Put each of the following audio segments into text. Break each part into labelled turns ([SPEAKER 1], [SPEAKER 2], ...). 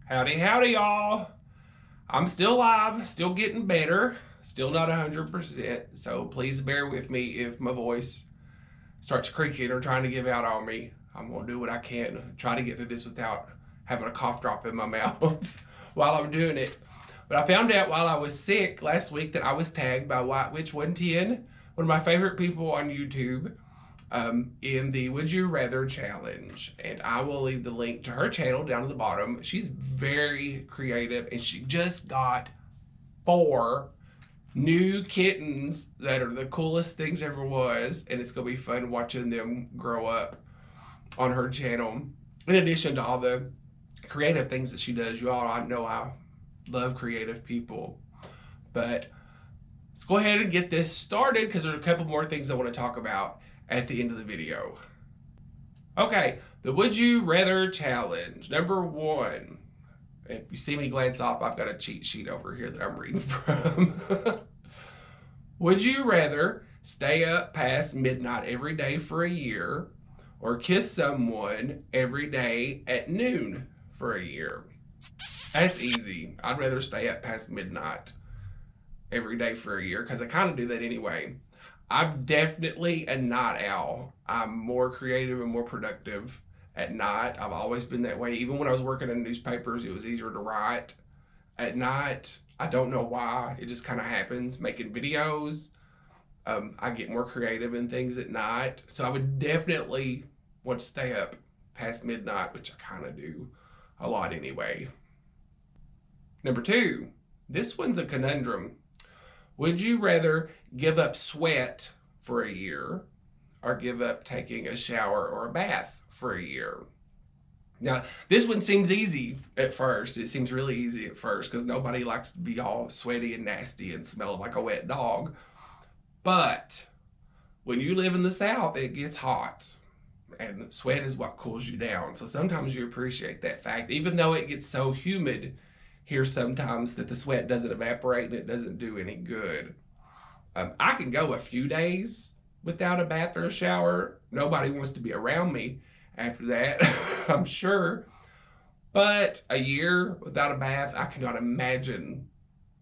[SPEAKER 1] Howdy, howdy, y'all. I'm still alive, still getting better, still not 100%, so please bear with me if my voice starts creaking or trying to give out on me. I'm going to do what I can to try to get through this without having a cough drop in my mouth while I'm doing it. But I found out while I was sick last week that I was tagged by White Witch 110, one of my favorite people on YouTube, in the Would You Rather challenge. And I will leave the link to her channel down at the bottom. She's very creative, and she just got 4 new kittens that are the coolest things ever was, and it's gonna be fun watching them grow up on her channel. In addition to all the creative things that she does, you all I know I love creative people. But let's go ahead and get this started because there's a couple more things I want to talk about at the end of the video. Okay, the Would You Rather challenge. Number 1. If you see me glance off, I've got a cheat sheet over here that I'm reading from. Would you rather stay up past midnight every day for a year or kiss someone every day at noon for a year? That's easy. I'd rather stay up past midnight every day for a year because I kind of do that anyway. I'm definitely a night owl. I'm more creative and more productive at night. I've always been that way. Even when I was working in newspapers, it was easier to write at night. I don't know why. It just kind of happens. Making videos, I get more creative in things at night. So I would definitely want to stay up past midnight, which I kind of do a lot anyway. Number 2, this one's a conundrum. Would you rather give up sweat for a year or give up taking a shower or a bath for a year? Now, this one seems easy at first. It seems really easy at first because nobody likes to be all sweaty and nasty and smelling like a wet dog. But when you live in the South, it gets hot. And sweat is what cools you down. So sometimes you appreciate that fact, even though it gets so humid here sometimes that the sweat doesn't evaporate and it doesn't do any good. I can go a few days without a bath or a shower. Nobody wants to be around me after that, I'm sure. But a year without a bath, I cannot imagine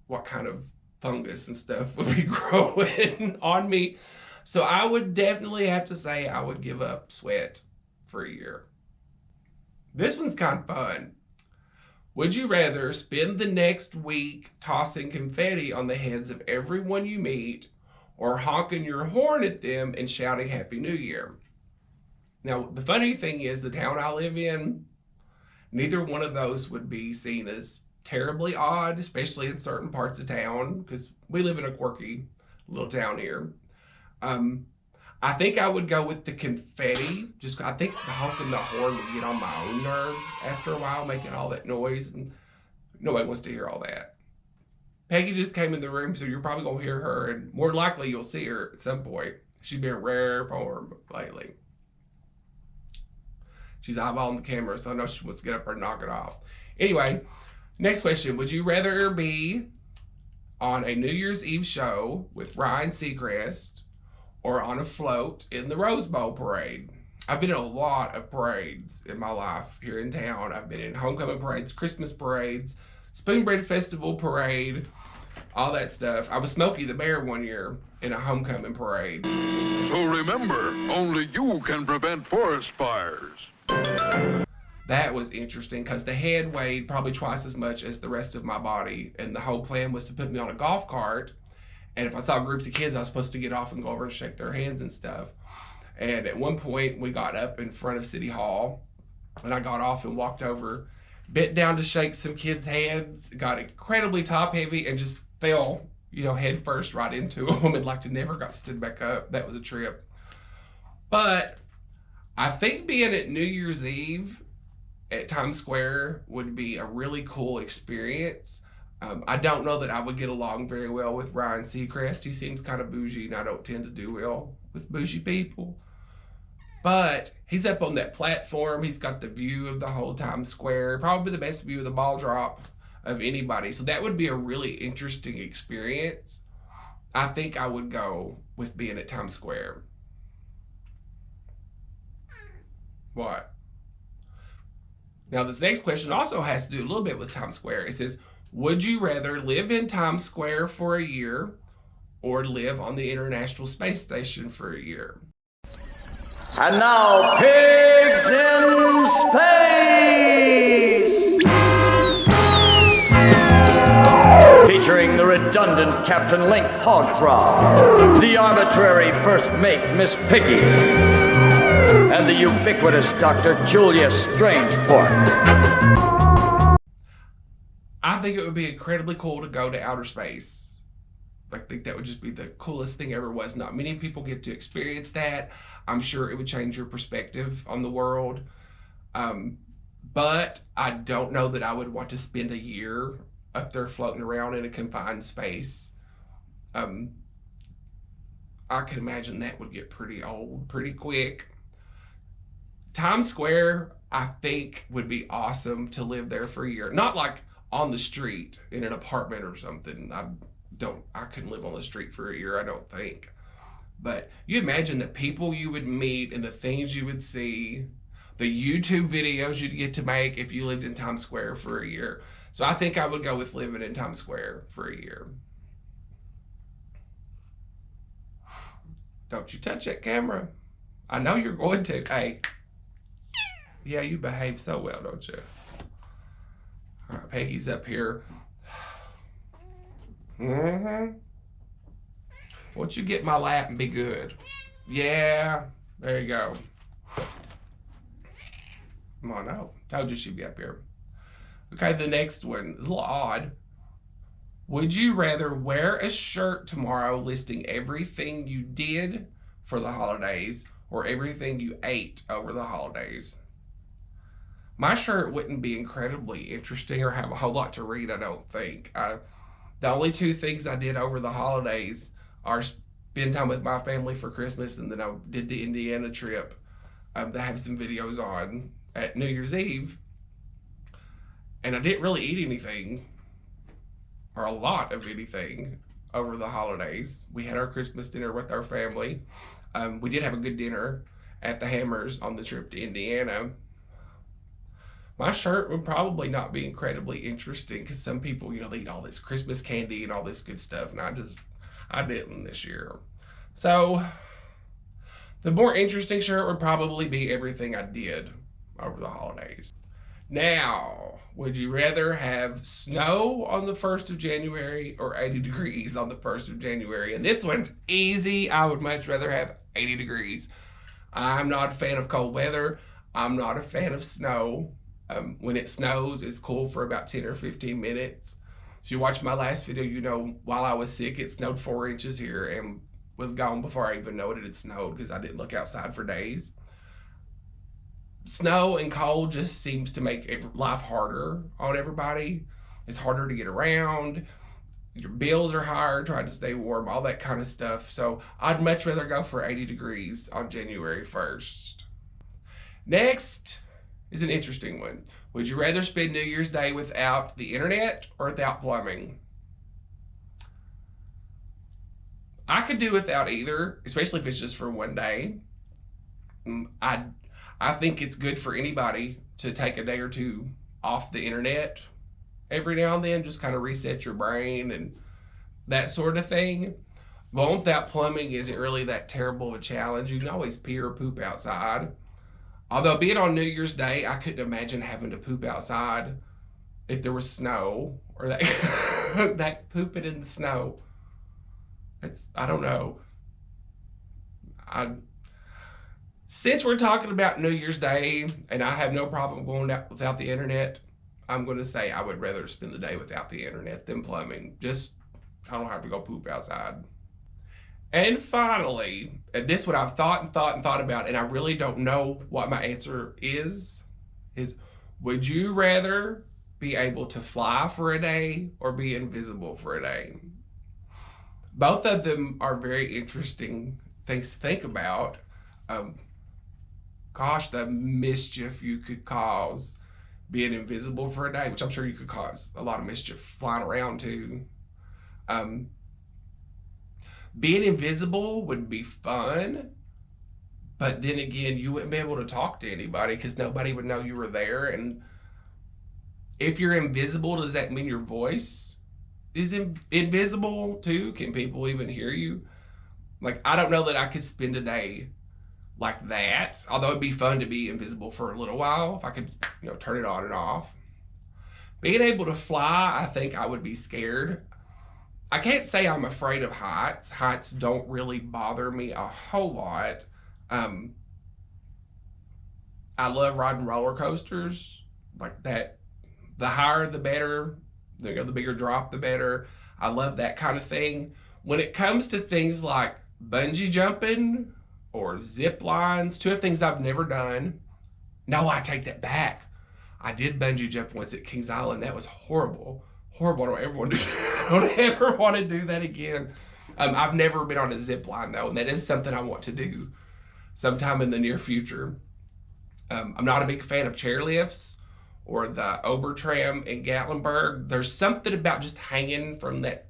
[SPEAKER 1] what kind of fungus and stuff would be growing on me. So I would definitely have to say I would give up sweat for a year. This one's kind of fun. Would you rather spend the next week tossing confetti on the heads of everyone you meet or honking your horn at them and shouting Happy New Year? Now, the funny thing is, the town I live in, neither one of those would be seen as terribly odd, especially in certain parts of town, because we live in a quirky little town here. I think I would go with the confetti. I think honking the horn would get on my own nerves after a while, making all that noise, and nobody wants to hear all that. Peggy just came in the room, so you're probably going to hear her, and more likely you'll see her at some point. She's been in rare form lately. She's eyeballing the camera, so I know she wants to get up there and knock it off. Anyway, next question. Would you rather be on a New Year's Eve show with Ryan Seacrest or on a float in the Rose Bowl parade? I've been in a lot of parades in my life here in town. I've been in homecoming parades, Christmas parades, Spoonbread Festival parade, all that stuff. I was Smokey the Bear one year in a homecoming parade.
[SPEAKER 2] So remember, only you can prevent forest fires.
[SPEAKER 1] That was interesting because the head weighed probably twice as much as the rest of my body, and the whole plan was to put me on a golf cart, and if I saw groups of kids I was supposed to get off and go over and shake their hands and stuff. And at one point we got up in front of City Hall and I got off and walked over, bent down to shake some kids' hands, got incredibly top heavy and just fell, head first right into them and never got stood back up. That was a trip. But I think being at New Year's Eve at Times Square would be a really cool experience. I don't know that I would get along very well with Ryan Seacrest. He seems kind of bougie, and I don't tend to do well with bougie people. But he's up on that platform. He's got the view of the whole Times Square, probably the best view of the ball drop of anybody. So that would be a really interesting experience. I think I would go with being at Times Square. What? Now, this next question also has to do a little bit with Times Square. It says, would you rather live in Times Square for a year or live on the International Space Station for a year?
[SPEAKER 3] And now, Pigs in Space! Featuring the redundant Captain Link Hogthrob, the arbitrary First Mate Miss Piggy, and the ubiquitous Dr. Julius Strangeport.
[SPEAKER 1] I think it would be incredibly cool to go to outer space. I think that would just be the coolest thing ever was. Not many people get to experience that. I'm sure it would change your perspective on the world. But I don't know that I would want to spend a year up there floating around in a confined space. I can imagine that would get pretty old pretty quick. Times Square, I think, would be awesome to live there for a year. Not like on the street in an apartment or something. I couldn't live on the street for a year, I don't think. But you imagine the people you would meet and the things you would see, the YouTube videos you'd get to make if you lived in Times Square for a year. So I think I would go with living in Times Square for a year. Don't you touch that camera. I know you're going to. Hey. Yeah, you behave so well, don't you? All right, Peggy's up here. Won't you get in my lap and be good? Yeah, there you go. Come on out. Told you she'd be up here. Okay, the next one is a little odd. Would you rather wear a shirt tomorrow listing everything you did for the holidays or everything you ate over the holidays? My shirt wouldn't be incredibly interesting or have a whole lot to read, I don't think. The only two things I did over the holidays are spend time with my family for Christmas, and then I did the Indiana trip that I have some videos on at New Year's Eve. And I didn't really eat anything, or a lot of anything, over the holidays. We had our Christmas dinner with our family. We did have a good dinner at the Hammers on the trip to Indiana. My shirt would probably not be incredibly interesting because some people, they eat all this Christmas candy and all this good stuff, and I didn't this year. So the more interesting shirt would probably be everything I did over the holidays. Now, would you rather have snow on the 1st of January or 80 degrees on the 1st of January? And this one's easy. I would much rather have 80 degrees. I'm not a fan of cold weather. I'm not a fan of snow. When it snows, it's cool for about 10 or 15 minutes. If you watched my last video, while I was sick, it snowed 4 inches here and was gone before I even noted it snowed because I didn't look outside for days. Snow and cold just seems to make life harder on everybody. It's harder to get around. Your bills are higher trying to stay warm, all that kind of stuff. So I'd much rather go for 80 degrees on January 1st. Next is an interesting one. Would you rather spend New Year's Day without the internet or without plumbing? I could do without either, especially if it's just for one day. I think it's good for anybody to take a day or two off the internet every now and then, just kind of reset your brain and that sort of thing. Going without plumbing isn't really that terrible of a challenge. You can always pee or poop outside. Although being on New Year's Day, I couldn't imagine having to poop outside if there was snow or that pooping in the snow. I don't know. Since we're talking about New Year's Day and I have no problem going out without the internet, I'm going to say I would rather spend the day without the internet than plumbing. Just, I don't have to go poop outside. And finally, and this one I've thought about, and I really don't know what my answer is would you rather be able to fly for a day or be invisible for a day? Both of them are very interesting things to think about. Gosh, the mischief you could cause being invisible for a day, which I'm sure you could cause a lot of mischief flying around too. Being invisible would be fun, but then again, you wouldn't be able to talk to anybody because nobody would know you were there, and if you're invisible, does that mean your voice is invisible too? Can people even hear you? Like, I don't know that I could spend a day like that, although it'd be fun to be invisible for a little while if I could, turn it on and off. Being able to fly, I think I would be scared. I can't say I'm afraid of heights. Heights don't really bother me a whole lot. I love riding roller coasters like that. The higher, the better. The bigger drop, the better. I love that kind of thing. When it comes to things like bungee jumping or zip lines, two of things I've never done. No, I take that back. I did bungee jump once at Kings Island. That was horrible. Horrible. I don't ever want to do that again. I've never been on a zip line though, and that is something I want to do sometime in the near future. I'm not a big fan of chairlifts or the Obertram in Gatlinburg. There's something about just hanging from that.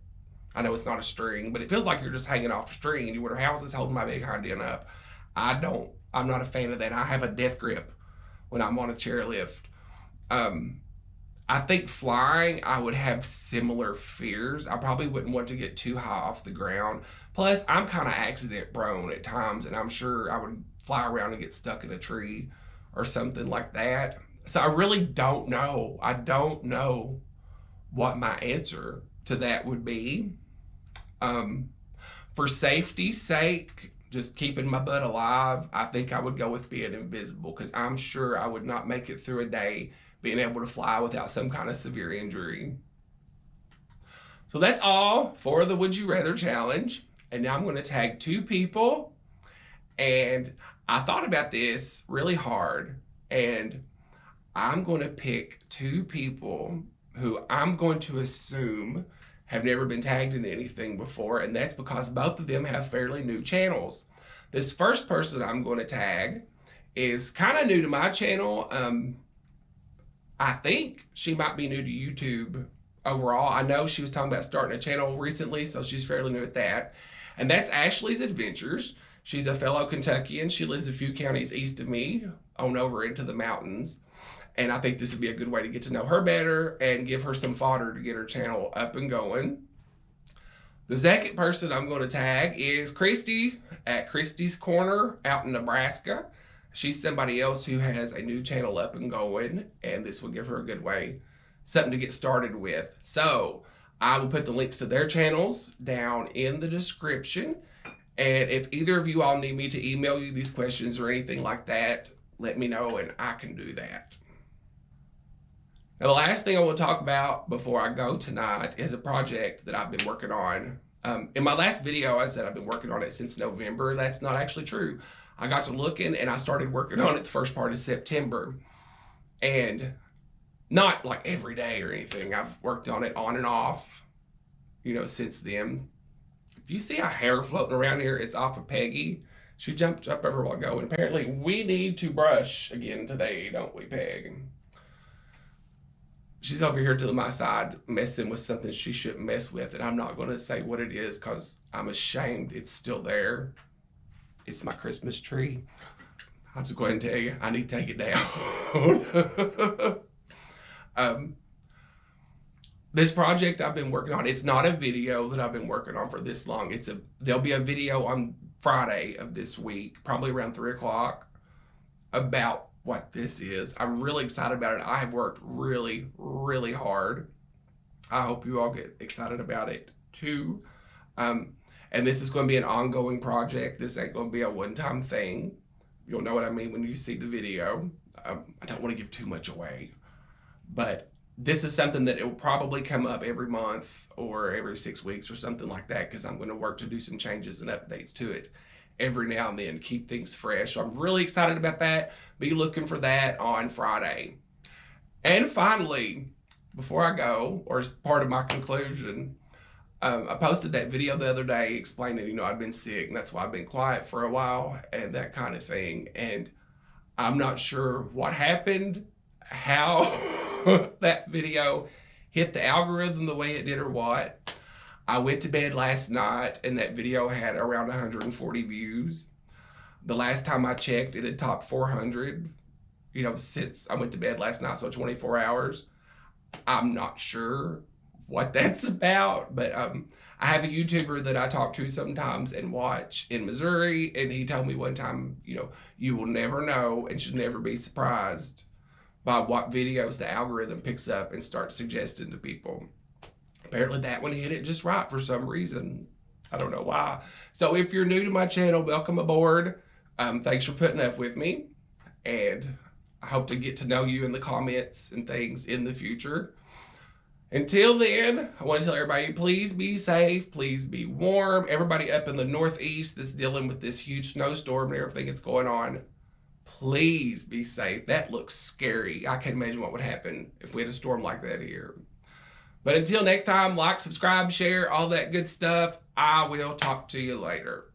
[SPEAKER 1] I know it's not a string, but it feels like you're just hanging off a string and you wonder, how is this holding my big hind end up? I'm not a fan of that. I have a death grip when I'm on a chairlift. I think flying, I would have similar fears. I probably wouldn't want to get too high off the ground. Plus, I'm kind of accident prone at times, and I'm sure I would fly around and get stuck in a tree or something like that. So I really don't know. I don't know what my answer to that would be. For safety's sake, just keeping my butt alive, I think I would go with being invisible, because I'm sure I would not make it through a day being able to fly without some kind of severe injury. So that's all for the Would You Rather challenge. And now I'm going to tag two people. And I thought about this really hard. And I'm going to pick two people who I'm going to assume have never been tagged in anything before. And that's because both of them have fairly new channels. This first person I'm going to tag is kind of new to my channel. I think she might be new to YouTube overall. I know she was talking about starting a channel recently, so she's fairly new at that. And that's Ashley's Adventures. She's a fellow Kentuckian. She lives a few counties east of me, on over into the mountains. And I think this would be a good way to get to know her better and give her some fodder to get her channel up and going. The second person I'm going to tag is Christie at Christie's Corner out in Nebraska. She's somebody else who has a new channel up and going, and this will give her a good way, something to get started with. So I will put the links to their channels down in the description. And if either of you all need me to email you these questions or anything like that, let me know and I can do that. Now, the last thing I want to talk about before I go tonight is a project that I've been working on. In my last video, I said I've been working on it since November. That's not actually true. I got to looking and I started working on it the first part of September. And not like every day or anything. I've worked on it on and off, since then. If you see a hair floating around here, it's off of Peggy. She jumped up over a while ago, and apparently we need to brush again today, don't we, Peg? She's over here to my side messing with something she shouldn't mess with, and I'm not going to say what it is because I'm ashamed it's still there. It's my Christmas tree. I'll just go ahead and tell you, I need to take it down. This project I've been working on, it's not a video that I've been working on for this long. There'll be a video on Friday of this week, probably around 3 o'clock, about what this is. I'm really excited about it. I have worked really, really hard. I hope you all get excited about it too. And this is going to be an ongoing project. This ain't going to be a one-time thing. You'll know what I mean when you see the video. I don't want to give too much away, but this is something that it will probably come up every month or every 6 weeks or something like that, because I'm going to work to do some changes and updates to it every now and then, keep things fresh. So I'm really excited about that. Be looking for that on Friday. And finally, before I go, or as part of my conclusion, I posted that video the other day explaining, I've been sick and that's why I've been quiet for a while and that kind of thing. And I'm not sure what happened, how that video hit the algorithm the way it did or what. I went to bed last night and that video had around 140 views. The last time I checked, it had topped 400, since I went to bed last night, so 24 hours. I'm not sure what that's about, but I have a YouTuber that I talk to sometimes and watch in Missouri, and he told me one time, you will never know and should never be surprised by what videos the algorithm picks up and starts suggesting to people. Apparently that one hit it just right for some reason. I don't know why. So if you're new to my channel, welcome aboard. Thanks for putting up with me, and I hope to get to know you in the comments and things in the future. Until then, I want to tell everybody, please be safe, please be warm. Everybody up in the Northeast that's dealing with this huge snowstorm and everything that's going on, please be safe. That looks scary. I can't imagine what would happen if we had a storm like that here. But until next time, like, subscribe, share, all that good stuff. I will talk to you later.